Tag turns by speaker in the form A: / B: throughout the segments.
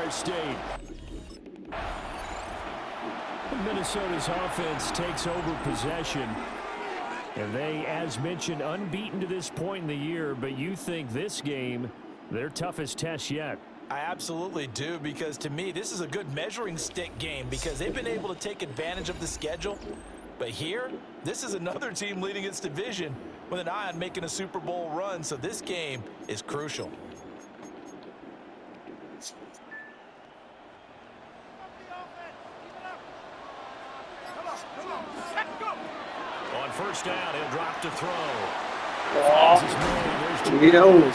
A: Empire State. Minnesota's offense takes over possession. And they, as mentioned, unbeaten to this point in the year. But you think this game, their toughest test yet?
B: I absolutely do, because to me, this is a good measuring stick game because they've been able to take advantage of the schedule. But here, this is another team leading its division with an eye on making a Super Bowl run. So this game is crucial.
A: On first down, he'll drop to throw.
C: Oh, you know,
A: He'll be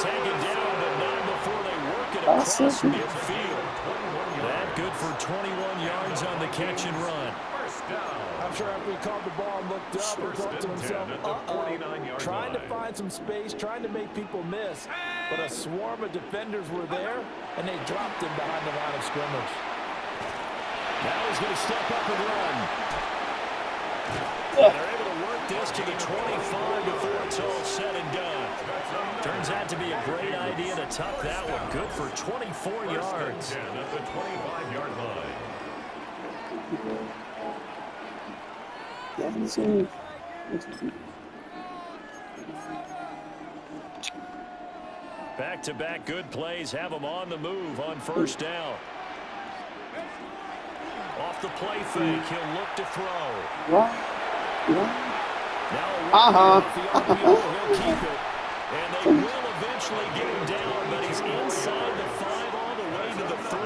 A: taken down, but not before they work it across midfield. That good for 21 yards on the catch and run.
B: I'm sure after he caught the ball and looked up and thought to himself, trying to find some space, trying to make people miss. But a swarm of defenders were there, and they dropped him behind the line of scrimmage.
A: Now he's going to step up and run. They're able to work this to the 25 before it's all said and done. Turns out to be a great idea to tuck that one. Good for 24 yards. At the 25-yard line. Back-to-back good plays have them on the move on first down. Off the play fake, he'll look to throw. Now he'll keep it. And they will eventually get him down, but he's inside the 5 all the way to the 3.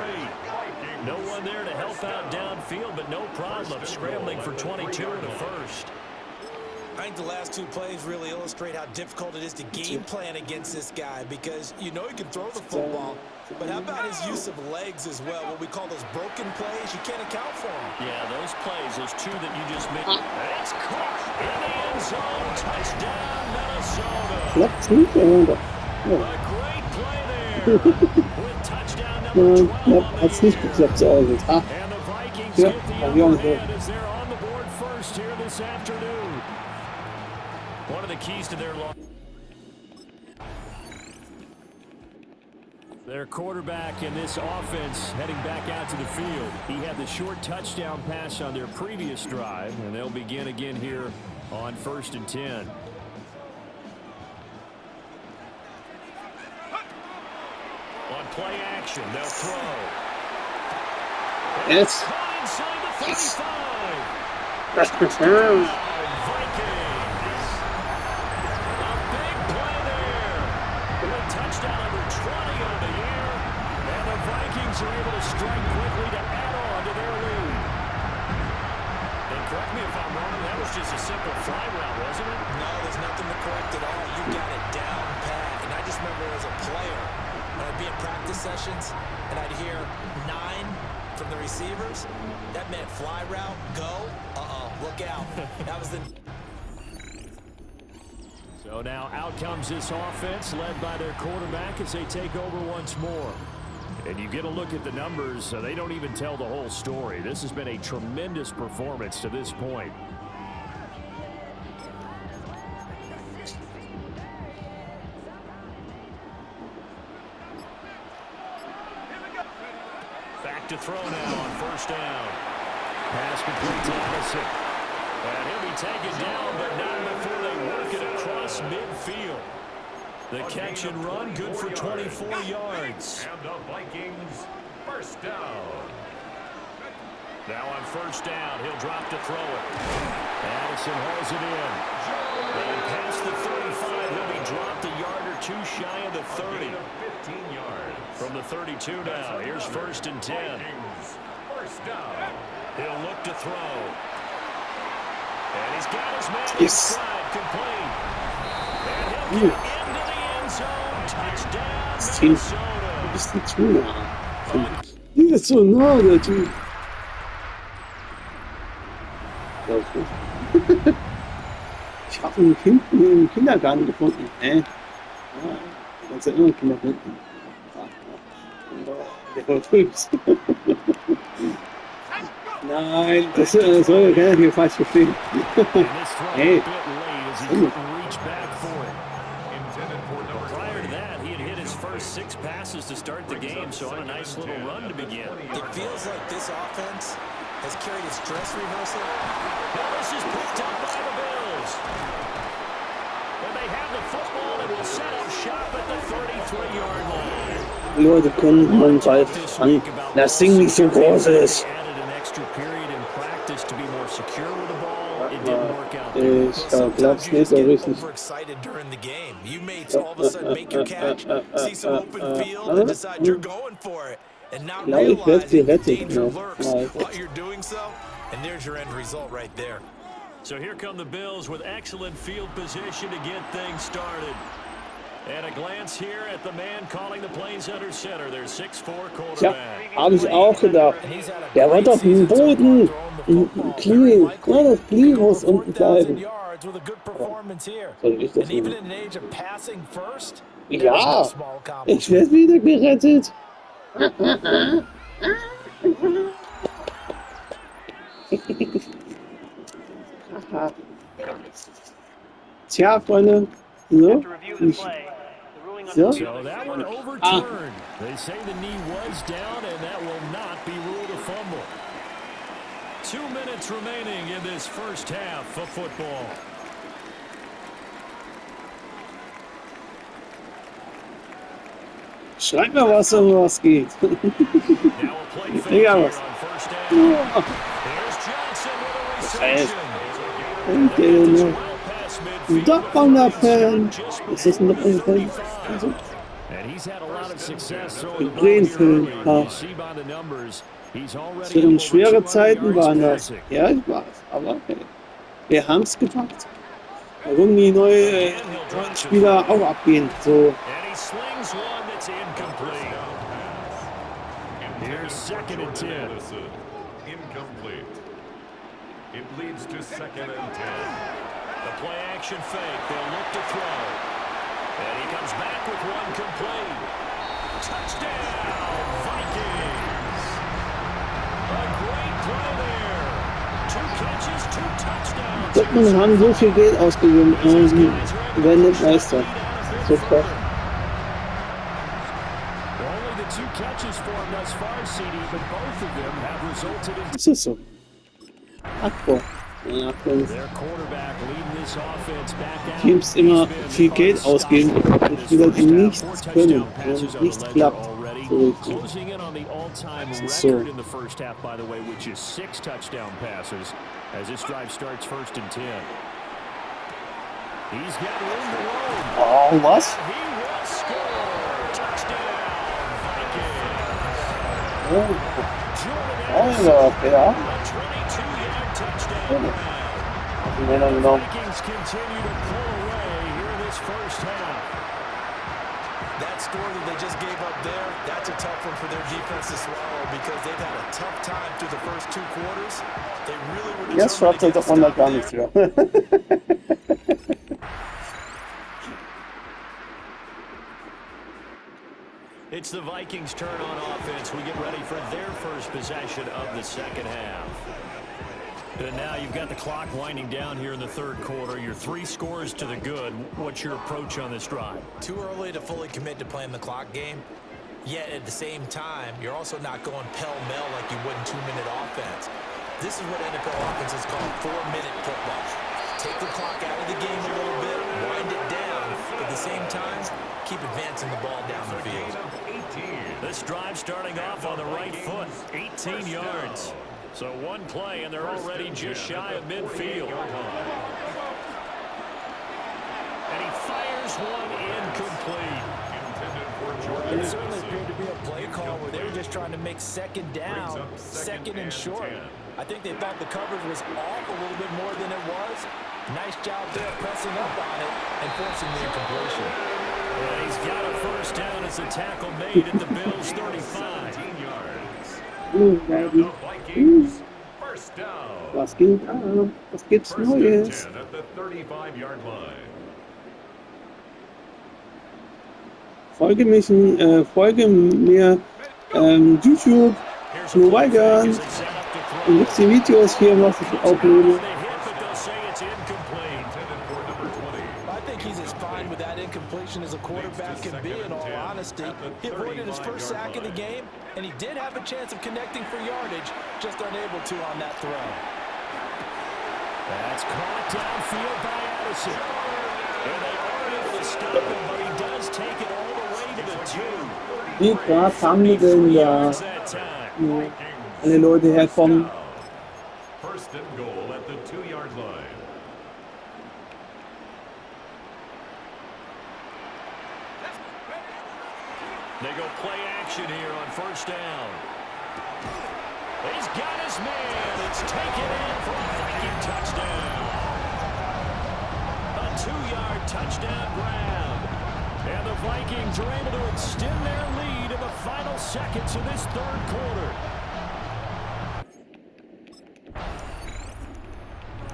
A: No one there to help out downfield, but no problem scrambling for 22 in the first.
B: I think the last two plays really illustrate how difficult it is to game plan against this guy, because you know he can throw the football, but how about his use of legs as well? What we call those broken plays, you can't account for them.
A: Yeah, those plays, those two that you just mentioned. It's caught in the end zone. Touchdown, Minnesota. A great play there. With touchdown number 12
C: Hat's nicht geklappt, so also.
A: And the Vikings get the upper hand as they're on the board first here this afternoon. One of the keys to their quarterback in this offense heading back out to the field. He had the short touchdown pass on their previous drive, and they'll begin again here on 1st and 10. On play action, they'll throw.
C: Yes.
A: Inside the 35.
C: That's return.
A: Touchdown number 20 on the year, and the Vikings are able to strike quickly to add on to their lead. And correct me if I'm wrong, that was just a simple fly route, wasn't it?
B: No, there's nothing to correct at all. You got it down pat. And I just remember as a player, when I'd be in practice sessions, and I'd hear 9 from the receivers, that meant fly route, go, look out. That was the...
A: So now out comes this offense led by their quarterback as they take over once more. And you get a look at the numbers, they don't even tell the whole story. This has been a tremendous performance to this point. Back to throw now on first down. Pass complete to Allison. And he'll be taken down, but not before they work it across midfield. The catch and run, good for 24 yards.
D: And the Vikings, first down.
A: Now on first down, he'll drop to throw it. Addison hauls it in. And past the 35, he'll be dropped a yard or two shy of the 30.
D: 15 yards.
A: From the 32 now, here's 1st and 10.
D: First down.
A: He'll look to throw. And he's got his man inside, complete. And he'll get into the end zone. Touchdown, Minnesota.
C: Bist du zu nah? Die ist so nah, der Typ. Ich habe ihn hinten im Kindergarten gefunden. Ja, ganz immer Kinder hinten. Der war drüben. Nein, das soll relativ falsch verstehen. Hey.
A: Prior to that, he had hit his first 6 passes to to start the game, so on a nice little run to begin.
B: It feels like this offense has carried its dress rehearsal.
A: Now this is picked up by the Bills. And they have the football and will set up shop at the 33-yard line.
C: Leute können man bald an. Das Ding nicht so groß ist. Ich hab Platz nicht errichtet.
B: Overexcited during the game. You may all of a sudden make your catch, see some open field, and decide you're going for it, and not realizing the danger lurks while you're doing so. And there's your end result right there.
A: So here come the Bills with excellent field position to get things started. And a glance here at the man calling the plays under center. Their 6'4" quarterback.
C: Ja, habe ich auch gedacht. Der war doch im Boden. Im Knie. Ja, das Knie muss unten bleiben. Soll ich das nehmen? Ja, ich werde wieder gerettet. Tja, Freunde. So.
A: So that one overturned. They say the knee was down, and that will not be ruled a fumble. 2 minutes remaining in this first half of football.
C: Schreib mir was, um was geht. Digga, was? Doch von der Fan. Ist das noch ein Fan? Also. Brain-Film. Zu den schweren Zeiten waren das. Ja, ich weiß. Aber okay. Wir haben es gepackt. Warum die neuen Spieler auch abgehen. So.
A: Here's 2nd and 10.
D: Incomplete. It leads to 2nd and 10.
A: The play action fake. They'll look to throw. And he comes back with one complete. Touchdown, Vikings. A great play there. 2 catches, 2 touchdowns.
C: Dortmund haben so viel Geld ausgegeben und werden nicht Meister. So krass. Das ist so. Akku. Teams immer viel Geld ausgeben und Spieler, die nichts können, und nichts klappt. So richtig. Das ist so. Oh, was? Oh, ja.
B: That score that they just gave up there, that's a tough one for their defense to swallow because they've had a tough time through the first 2 quarters. They really were
C: Jetzt schreibt er doch mal gar nichts mehr.
A: It's the Vikings' turn on offense. We get ready for their first possession of the second half. And now you've got the clock winding down here in the 3rd quarter. You're 3 scores to the good. What's your approach on this drive?
B: Too early to fully commit to playing the clock game. Yet at the same time, you're also not going pell-mell like you would in 2-minute offense. This is what NFL offenses call 4-minute football. Take the clock out of the game a little bit, wind it down, but at the same time, keep advancing the ball down the field.
A: This drive starting off on the right foot, 18 yards. So 1 play, and they're already just shy of midfield. And he fires one incomplete.
B: It certainly appeared to be a play call where they were just trying to make 2nd down, 2nd and short. I think they thought the coverage was off a little bit more than it was. Nice job there pressing up on it and forcing the incompletion.
A: And he's got a first down as the tackle made at the Bills' 35.
C: Was geht ab? Was gibt's Neues? Folge mir YouTube, nur weigern. Und gibt's die Videos hier, was ich aufnehme.
B: honesty. He avoided his first sack of the game, and he did have a chance of connecting for yardage, just unable to on that throw.
A: That's caught downfield by Addison. And they are able to stop him, but he does take it all the way to the 2.
C: Wie grad haben wir denn da alle Leute herkommen?
D: First and goal at the 2-yard line.
A: They go play action here on first down. He's got his man. It's taken in for a Viking touchdown. A 2-yard touchdown grab. And the Vikings are able to extend their lead in the final seconds of this third quarter.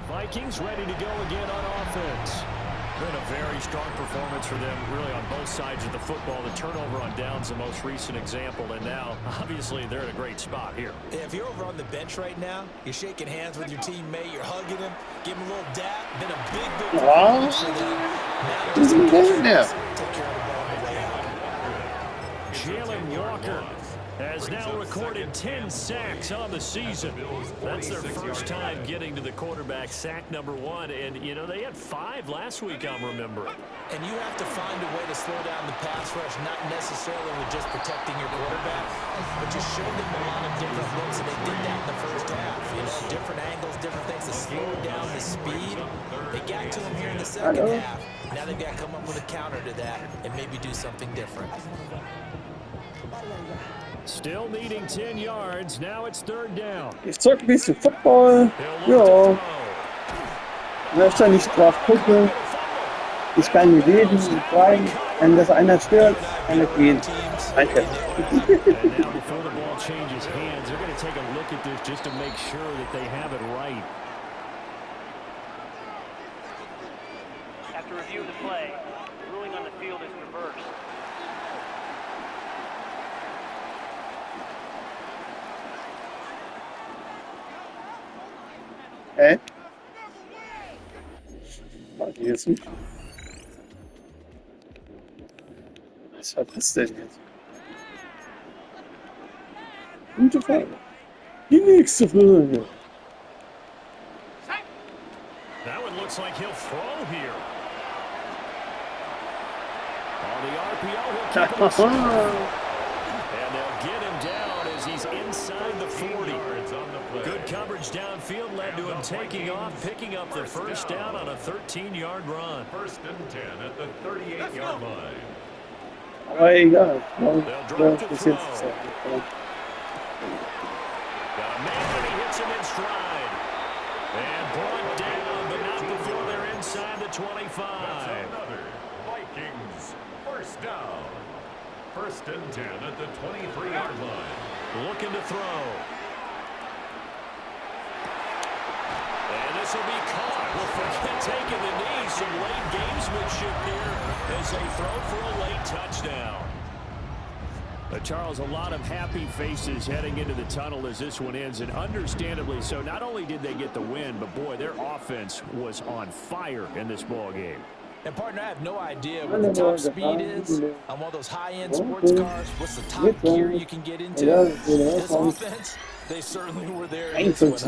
A: Vikings ready to go again on offense. Been a very strong performance for them, really, on both sides of the football. The turnover on downs, the most recent example, and now, obviously, they're in a great spot here.
B: Yeah, if you're over on the bench right now, you're shaking hands with your teammate, you're hugging him, give him a little dap. Been a big performance for them. Now
C: Who's in there?
B: take care of the ball on the way out.
A: Jalen Walker has now recorded 10 sacks on the season. That's their first time getting to the quarterback, sack number 1. And, you know, they had 5 last week, I'm remembering.
B: And you have to find a way to slow down the pass rush, not necessarily with just protecting your quarterback, but just show them a lot of different looks, and they did that in the first half. You know, different angles, different things to slow down the speed. They got to him here in the second half. Now they've got to come up with a counter to that and maybe do something different.
A: Still needing 10 yards. Now it's third down.
C: Ich zock ein bisschen Football. Ja. Wenn ich da nicht drauf gucke, ich kann nicht reden und schreiben. Wenn das einer stört, kann er gehen. Danke.
A: And now before the ball changes hands, they're going to take a look at this just to make sure that they have it right.
E: After review of the play, the ruling on the field is reversed.
C: Hä? Warte jetzt nicht. Was war das denn jetzt? Gute Frage. Die nächste Frage.
A: That one looks like he'll throw here. On the RPO, he'll keep it inside. And they'll get him down as he's inside the 40. Good coverage downfield led to him taking off, picking up the first down on a 13-yard run.
D: First and 10 at the 38-yard line.
C: Aber egal.
A: They'll drop to
C: Bis
A: throw.
C: jetzt.
A: Got a man, and he hits him in stride. And brought down, but not before they're inside the 25.
D: That's another Vikings first down. First and 10 at the 23-yard line.
A: Looking to throw. And this will be caught. Well, forget taking the knee. Some late gamesmanship here as they throw for a late touchdown. Charles, a lot of happy faces heading into the tunnel as this one ends, and understandably so. Not only did they get the win, but, boy, their offense was on fire in this ball game.
B: And, partner, I have no idea what the top speed is on one of those high-end sports cars. What's the top gear you can get into? This offense, they certainly were there in this one.